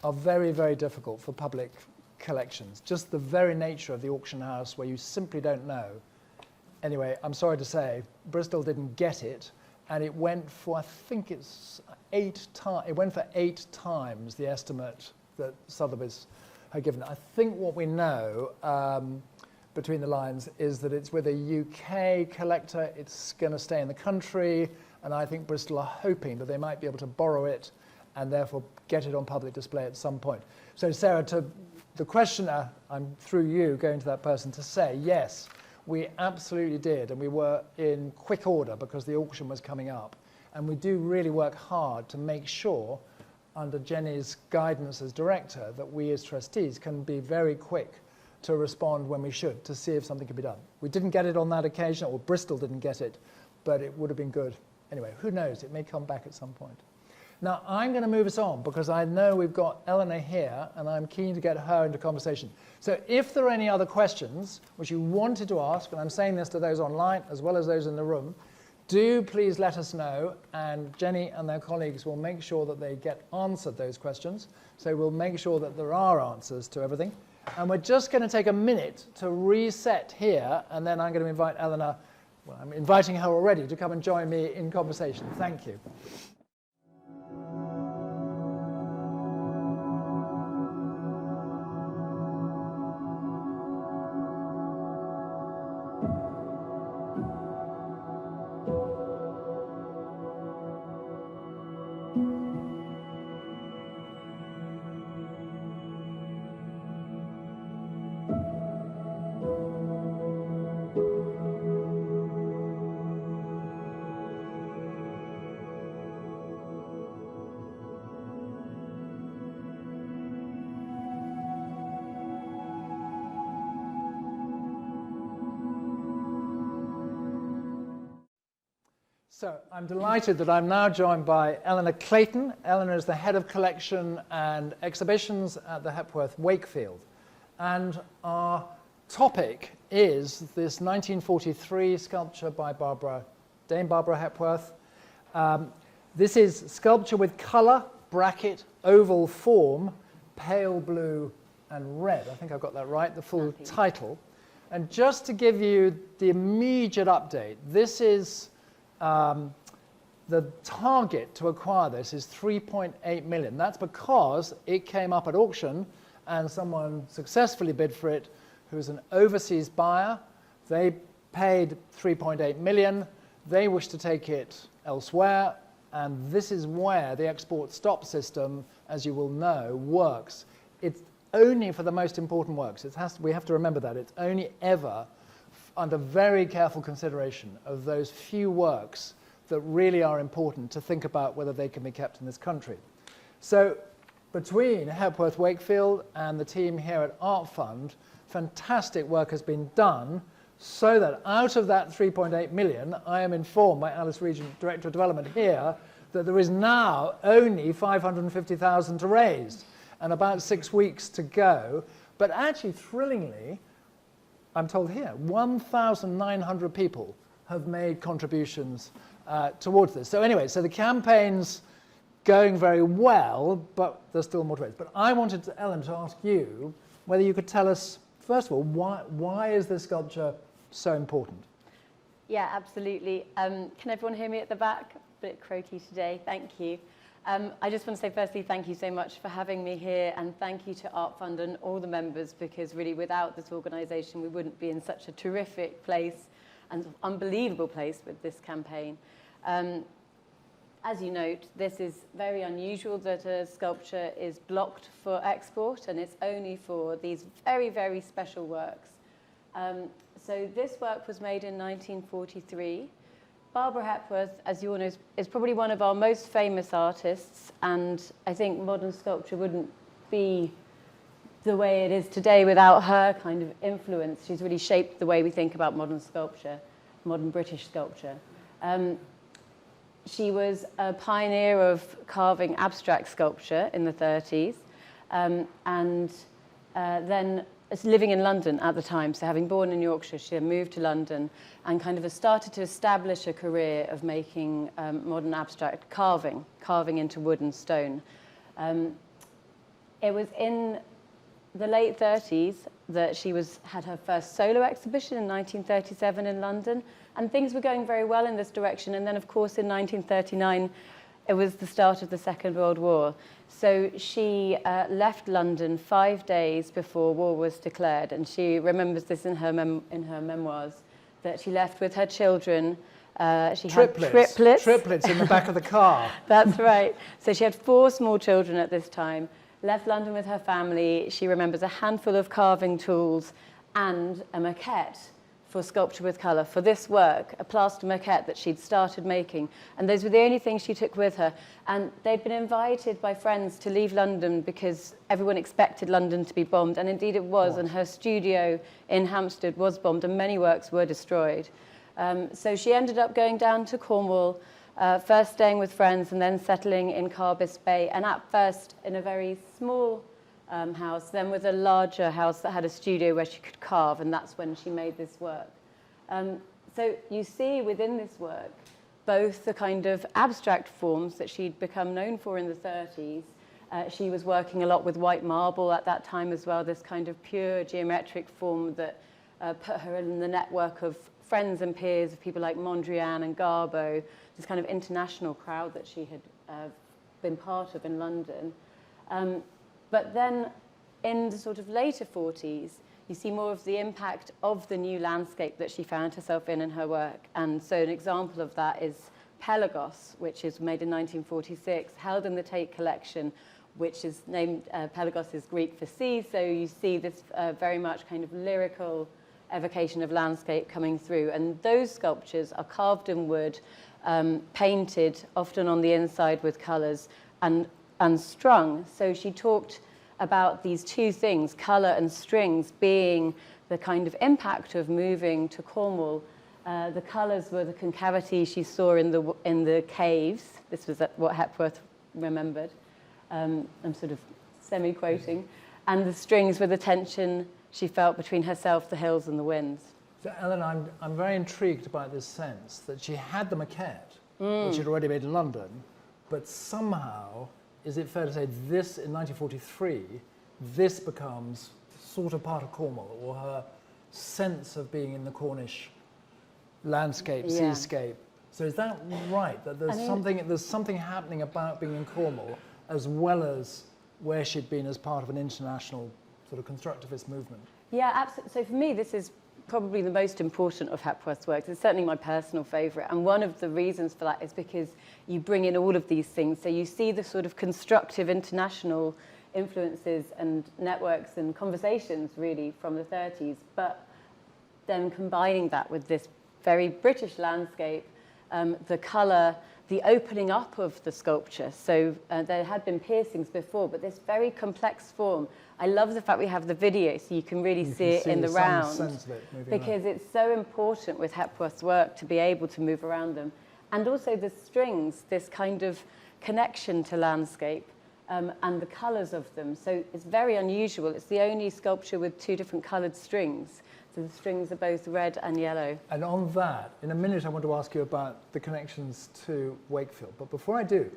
are very, very difficult for public collections. Just the very nature of the auction house where you simply don't know. Anyway, I'm sorry to say, Bristol didn't get it, and it went for, I think it's 8 times, it went for 8 times the estimate that Sotheby's had given. I think what we know between the lines is that it's with a UK collector, it's going to stay in the country, and I think Bristol are hoping that they might be able to borrow it and therefore get it on public display at some point. So Sarah, to the questioner, I'm through you going to that person to say, yes, we absolutely did, and we were in quick order because the auction was coming up. And we do really work hard to make sure, under Jenny's guidance as director, that we as trustees can be very quick to respond when we should, to see if something can be done. We didn't get it on that occasion, or Bristol didn't get it, but it would have been good. Anyway, who knows, it may come back at some point. Now, I'm going to move us on because I know we've got Eleanor here, and I'm keen to get her into conversation. So if there are any other questions which you wanted to ask, and I'm saying this to those online as well as those in the room, do please let us know, and Jenny and their colleagues will make sure that they get answered those questions. So we'll make sure that there are answers to everything. And we're just going to take a minute to reset here, and then I'm going to invite Eleanor, well, I'm inviting her already to come and join me in conversation. Thank you. So I'm delighted that I'm now joined by Eleanor Clayton. Eleanor is the head of collection and exhibitions at the Hepworth Wakefield. And our topic is this 1943 sculpture by Dame Barbara Hepworth. This is sculpture with colour, bracket, oval form, pale blue and red. I think I've got that right, the full title. And just to give you the immediate update, this is the target to acquire this is 3.8 million. That's because it came up at auction and someone successfully bid for it who's an overseas buyer. They paid 3.8 million. They wish to take it elsewhere, and this is where the export stop system, as you will know, works. It's only for the most important works. We have to remember that. It's only ever under very careful consideration of those few works that really are important to think about whether they can be kept in this country. So between Hepworth Wakefield and the team here at Art Fund, fantastic work has been done so that out of that 3.8 million, I am informed by Alice Regent, Director of Development here, that there is now only 550,000 to raise and about 6 weeks to go. But actually, thrillingly, I'm told here, 1,900 people have made contributions towards this. So anyway, so the campaign's going very well, but there's still more to raise. But I wanted, Ellen, to ask you whether you could tell us, first of all, why is this sculpture so important? Yeah, absolutely. Can everyone hear me at the back? A bit croaky today. Thank you. I just want to say firstly, thank you so much for having me here, and thank you to Art Fund and all the members, because really without this organisation we wouldn't be in such a terrific place and unbelievable place with this campaign. as you note, this is very unusual that a sculpture is blocked for export, and it's only for these very, very special works. So this work was made in 1943. Barbara Hepworth, as you all know, is probably one of our most famous artists, and I think modern sculpture wouldn't be the way it is today without her kind of influence. She's really shaped the way we think about modern sculpture, modern British sculpture. She was a pioneer of carving abstract sculpture in the 30s, and then living in London at the time. So having born in Yorkshire, she moved to London and kind of started to establish a career of making modern abstract carving into wood and stone. It was in the late 30s that she had her first solo exhibition in 1937 in London, and things were going very well in this direction. And then, of course, in 1939, it was the start of the Second World War. So she left London 5 days before war was declared, and she remembers this in her memoirs, that she left with her children. She had triplets. Triplets in the back of the car. That's right. So she had 4 small children at this time, left London with her family. She remembers a handful of carving tools and a maquette for sculpture with colour. For this work, a plaster maquette that she'd started making. And those were the only things she took with her. And they'd been invited by friends to leave London because everyone expected London to be bombed. And indeed it was. And her studio in Hampstead was bombed and many works were destroyed. So she ended up going down to Cornwall, first staying with friends and then settling in Carbis Bay. And at first in a very small house, then with a larger house that had a studio where she could carve, and that's when she made this work. So you see within this work both the kind of abstract forms that she'd become known for in the 30s. She was working a lot with white marble at that time as well, this kind of pure geometric form that put her in the network of friends and peers of people like Mondrian and Garbo, this kind of international crowd that she had been part of in London. But then in the sort of later 40s, you see more of the impact of the new landscape that she found herself in her work. And so an example of that is Pelagos, which is made in 1946, held in the Tate collection, which is named, Pelagos is Greek for sea. So you see this very much kind of lyrical evocation of landscape coming through. And those sculptures are carved in wood, painted, often on the inside with colours, and strung. So she talked about these two things, colour and strings, being the kind of impact of moving to Cornwall. The colours were the concavity she saw in the caves. This was what Hepworth remembered. I'm sort of semi-quoting. And the strings were the tension she felt between herself, the hills, and the winds. So, Ellen, I'm very intrigued by this sense that she had the maquette, which she'd already made in London, but somehow, is it fair to say this, in 1943, this becomes sort of part of Cornwall, or her sense of being in the Cornish landscape, seascape? So is that right, that there's something happening about being in Cornwall, as well as where she'd been as part of an international sort of constructivist movement? Yeah, absolutely. So for me, this is probably the most important of Hepworth's works. It's certainly my personal favourite. And one of the reasons for that is because you bring in all of these things. So you see the sort of constructive international influences and networks and conversations really from the 30s, but then combining that with this very British landscape, the colour, the opening up of the sculpture. So there had been piercings before, but this very complex form. I love the fact we have the video so you can really see it in the round, because it's so important with Hepworth's work to be able to move around them. And also the strings, this kind of connection to landscape and the colours of them. So it's very unusual. It's the only sculpture with 2 different coloured strings. So the strings are both red and yellow. And on that, in a minute, I want to ask you about the connections to Wakefield. But before I do,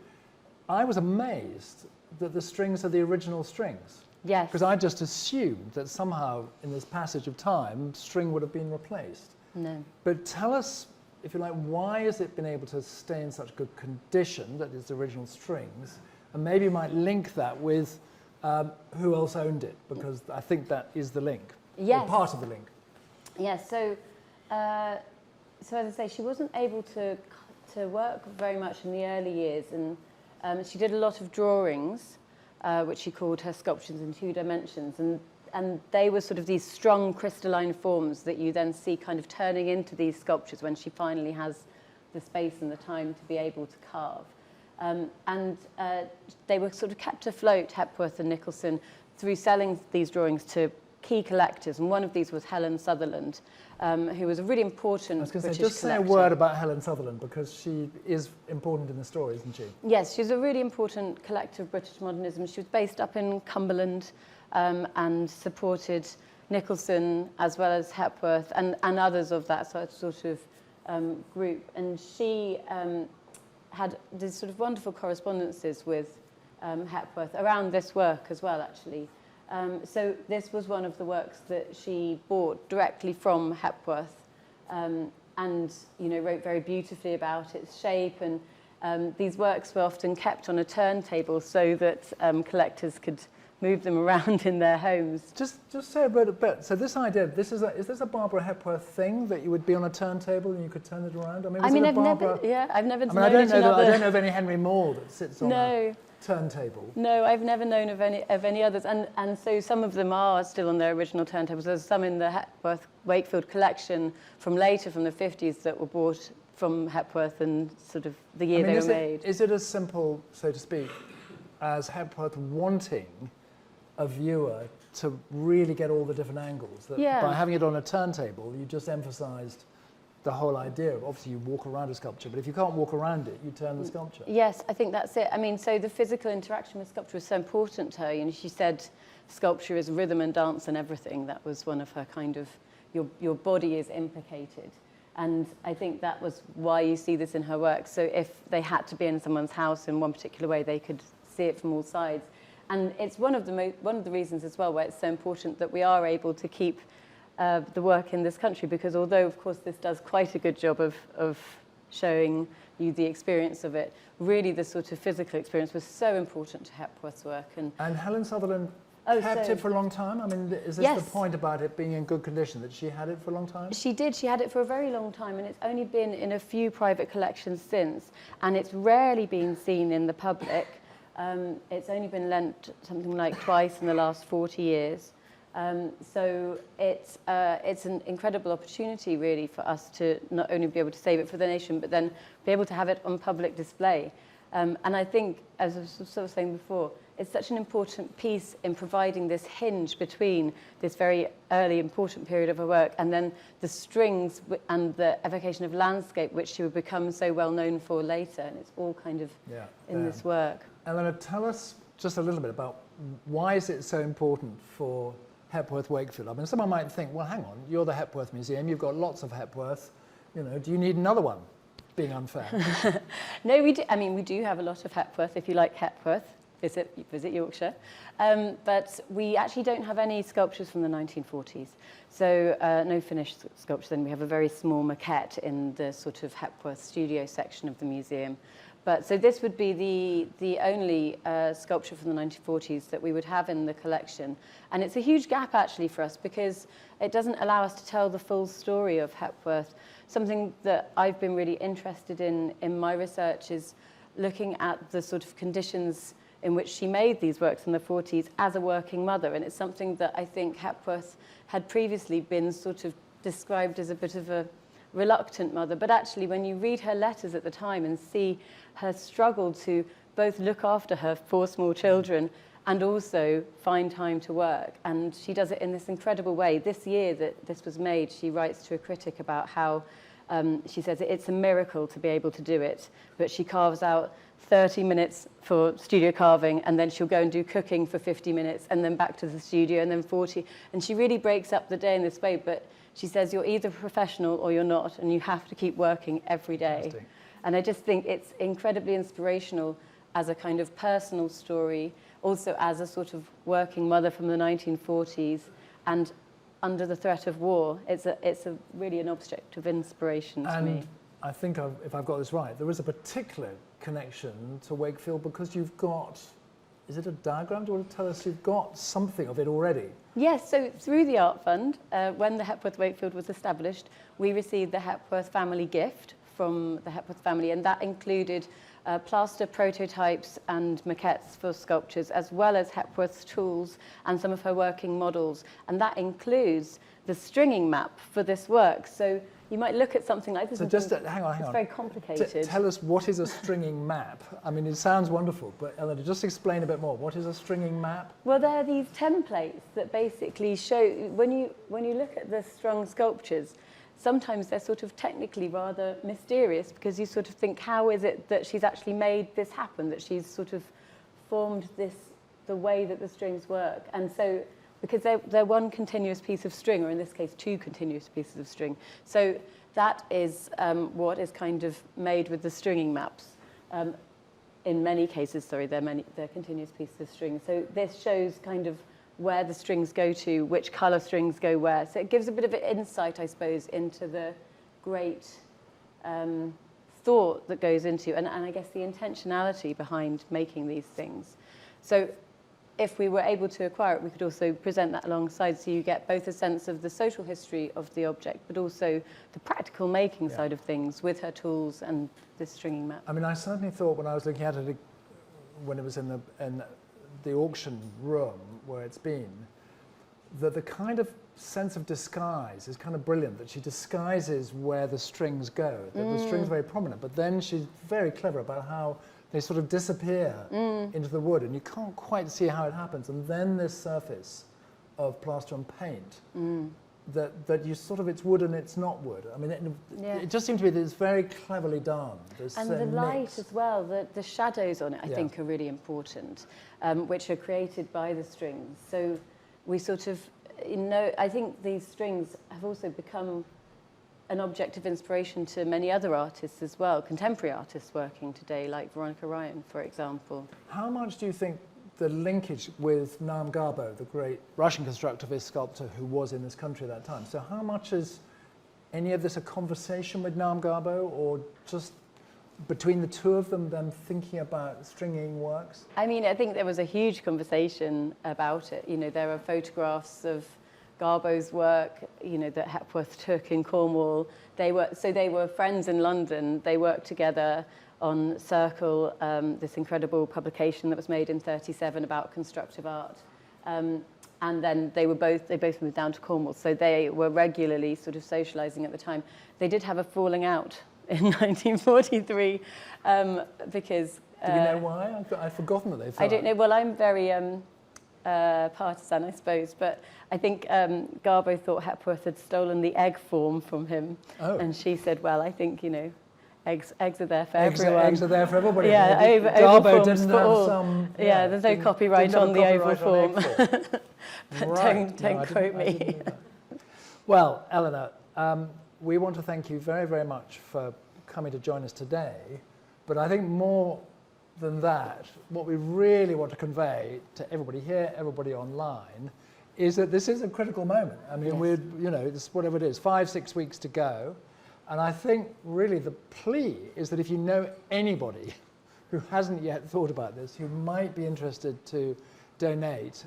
I was amazed that the strings are the original strings. Yes. Because I just assumed that somehow, in this passage of time, string would have been replaced. No. But tell us, if you like, why has it been able to stay in such good condition, that is the original strings? And maybe you might link that with who else owned it, because I think that is the link. Yes. Or part of the link. Yes, so as I say, she wasn't able to to work very much in the early years, and she did a lot of drawings, which she called her sculptures in 2 dimensions, and they were sort of these strong crystalline forms that you then see kind of turning into these sculptures when she finally has the space and the time to be able to carve. They were sort of kept afloat, Hepworth and Nicholson, through selling these drawings to key collectors, and one of these was Helen Sutherland, who was a really important British collector. Just say a word about Helen Sutherland, because she is important in the story, isn't she? Yes, she's a really important collector of British modernism. She was based up in Cumberland and supported Nicholson as well as Hepworth and others of that sort of group. And she had these sort of wonderful correspondences with Hepworth around this work as well, actually. So this was one of the works that she bought directly from Hepworth, and wrote very beautifully about its shape. And these works were often kept on a turntable so that collectors could move them around in their homes. Just say a bit. So this idea, is this a Barbara Hepworth thing, that you would be on a turntable and you could turn it around? I've never known I don't know of any Henry Moore that sits on a turntable. No, I've never known of any others, and so some of them are still on their original turntables. There's some in the Hepworth Wakefield collection from later, from the 50s, that were bought from Hepworth and sort of the year they were made. Is it as simple, so to speak, as Hepworth wanting a viewer to really get all the different angles? That by having it on a turntable, you just emphasised the whole idea of, obviously you walk around a sculpture, but if you can't walk around it, you turn the sculpture. Yes, I think that's it. I mean, so the physical interaction with sculpture was so important to her. You know, she said sculpture is rhythm and dance and everything. That was one of her kind of, your body is implicated. And I think that was why you see this in her work. So if they had to be in someone's house in one particular way, they could see it from all sides. And it's one of the reasons as well why it's so important that we are able to keep the work in this country, because although, of course, this does quite a good job of showing you the experience of it, really the sort of physical experience was so important to Hepworth's work. And Helen Sutherland kept it for a long time? I mean, is this the point about it being in good condition, that she had it for a long time? She did. She had it for a very long time, and it's only been in a few private collections since, and it's rarely been seen in the public. It's only been lent something like twice in the last 40 years. So it's an incredible opportunity, really, for us to not only be able to save it for the nation, but then be able to have it on public display. And I think, as I was sort of saying before, it's such an important piece in providing this hinge between this very early important period of her work and then the strings and the evocation of landscape, which she would become so well known for later. And it's all kind of in this work. Eleanor, tell us just a little bit about why is it so important for Hepworth Wakefield? I mean, someone might think, well, hang on, you're the Hepworth Museum, you've got lots of Hepworth, do you need another one? Being unfair. No, we do. I mean, we do have a lot of Hepworth. If you like Hepworth, visit Yorkshire. But we actually don't have any sculptures from the 1940s. So no finished sculptures. Then we have a very small maquette in the sort of Hepworth studio section of the museum. But so this would be the only sculpture from the 1940s that we would have in the collection. And it's a huge gap, actually, for us, because it doesn't allow us to tell the full story of Hepworth. Something that I've been really interested in my research is looking at the sort of conditions in which she made these works in the 40s as a working mother. And it's something that I think Hepworth had previously been sort of described as a bit of a reluctant mother. But actually, when you read her letters at the time and see her struggle to both look after her 4 small children and also find time to work. And she does it in this incredible way. This year that this was made, she writes to a critic about how she says it's a miracle to be able to do it, but she carves out 30 minutes for studio carving, and then she'll go and do cooking for 50 minutes, and then back to the studio, and then 40. And she really breaks up the day in this way, but she says you're either professional or you're not, and you have to keep working every day. And I just think it's incredibly inspirational as a kind of personal story, also as a sort of working mother from the 1940s, and under the threat of war. It's really an object of inspiration to me. And I think, if I've got this right, there is a particular connection to Wakefield because you've got, is it a diagram? Do you want to tell us you've got something of it already? Yes, so through the Art Fund, when the Hepworth Wakefield was established, we received the Hepworth family gift from the Hepworth family, and that included plaster prototypes and maquettes for sculptures, as well as Hepworth's tools and some of her working models. And that includes the stringing map for this work. So you might look at something like this. So just hang on. It's very complicated. Tell us, what is a stringing map? I mean, it sounds wonderful, but Eleanor, just explain a bit more. What is a stringing map? Well, there are these templates that basically show, when you look at the strung sculptures, sometimes they're sort of technically rather mysterious, because you sort of think, how is it that she's actually made this happen, that she's sort of formed this, the way that the strings work. And so, because they're one continuous piece of string, or in this case, two continuous pieces of string. So that is what is kind of made with the stringing maps. In many cases, sorry, they're continuous pieces of string. So this shows kind of where the strings go to, which colour strings go where. So it gives a bit of an insight, I suppose, into the great thought that goes into, and I guess the intentionality behind making these things. So if we were able to acquire it, we could also present that alongside, so you get both a sense of the social history of the object, but also the practical making side of things with her tools and this stringing map. I mean, I certainly thought when I was looking at it, when it was in the auction room where it's been, that the kind of sense of disguise is kind of brilliant, that she disguises where the strings go. The strings are very prominent, but then she's very clever about how they sort of disappear into the wood, and you can't quite see how it happens. And then this surface of plaster and paint, that you sort of, it's wood and it's not wood. I mean, it just seemed to me that it's very cleverly done. And the light as well, the shadows on it, I think, are really important, which are created by the strings. So we sort of, I think these strings have also become an object of inspiration to many other artists as well, contemporary artists working today, like Veronica Ryan, for example. How much do you think the linkage with Naum Garbo, the great Russian constructivist sculptor who was in this country at that time, so how much is any of this a conversation with Naum Garbo, or just between the two of them thinking about stringing works? I mean, I think there was a huge conversation about it. There are photographs of Garbo's work, that Hepworth took in Cornwall. They were friends in London. They worked together on Circle, this incredible publication that was made in '37 about constructive art. And then they both moved down to Cornwall. So they were regularly sort of socializing at the time. They did have a falling out in 1943 because... Do we know why? I've forgotten that they fell out. I don't know. Well, I'm very... partisan, I suppose, but I think Garbo thought Hepworth had stolen the egg form from him, and she said, "Well, I think eggs are there for everyone. Eggs are there for everybody." Yeah, Garbo didn't have some. Yeah, there's no copyright on the oval form. But don't quote me. Well, Eleanor, we want to thank you very, very much for coming to join us today. But I think more than that, what we really want to convey to everybody here, everybody online, is that this is a critical moment. I mean, it's whatever it is, 5-6 weeks to go. And I think really the plea is that if you know anybody who hasn't yet thought about this, who might be interested to donate,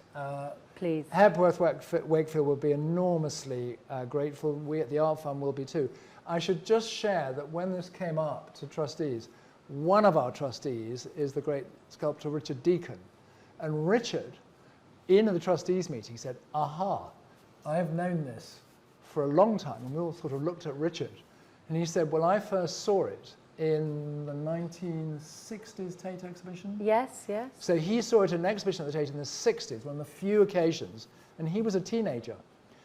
please. Hepworth Wakefield will be enormously grateful. We at the Art Fund will be too. I should just share that when this came up to trustees, one of our trustees is the great sculptor Richard Deacon. And Richard, in the trustees meeting, said, aha, I have known this for a long time. And we all sort of looked at Richard. And he said, well, I first saw it in the 1960s Tate exhibition. Yes, yes. So he saw it in an exhibition at the Tate in the 60s, one of the few occasions. And he was a teenager.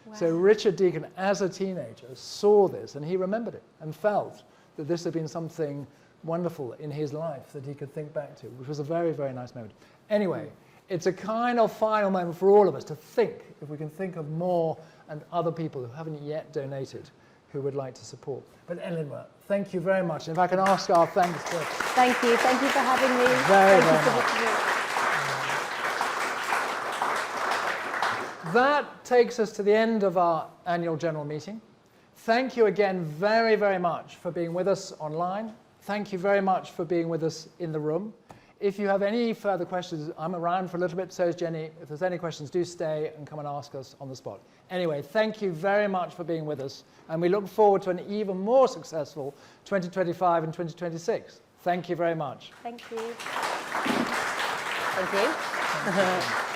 Wow. So Richard Deacon, as a teenager, saw this and he remembered it and felt that this had been something wonderful in his life that he could think back to, which was a very, very nice moment. Anyway, it's a kind of final moment for all of us to think, if we can think of more and other people who haven't yet donated, who would like to support. But Eleanor, thank you very much. And if I can ask our thanks to... Thank you for having me. Very much. That takes us to the end of our annual general meeting. Thank you again very, very much for being with us online. Thank you very much for being with us in the room. if you have any further questions, I'm around for a little bit, so is Jenny. If there's any questions, do stay and come and ask us on the spot. Anyway, thank you very much for being with us, and we look forward to an even more successful 2025 and 2026. Thank you very much. Thank you. Thank you.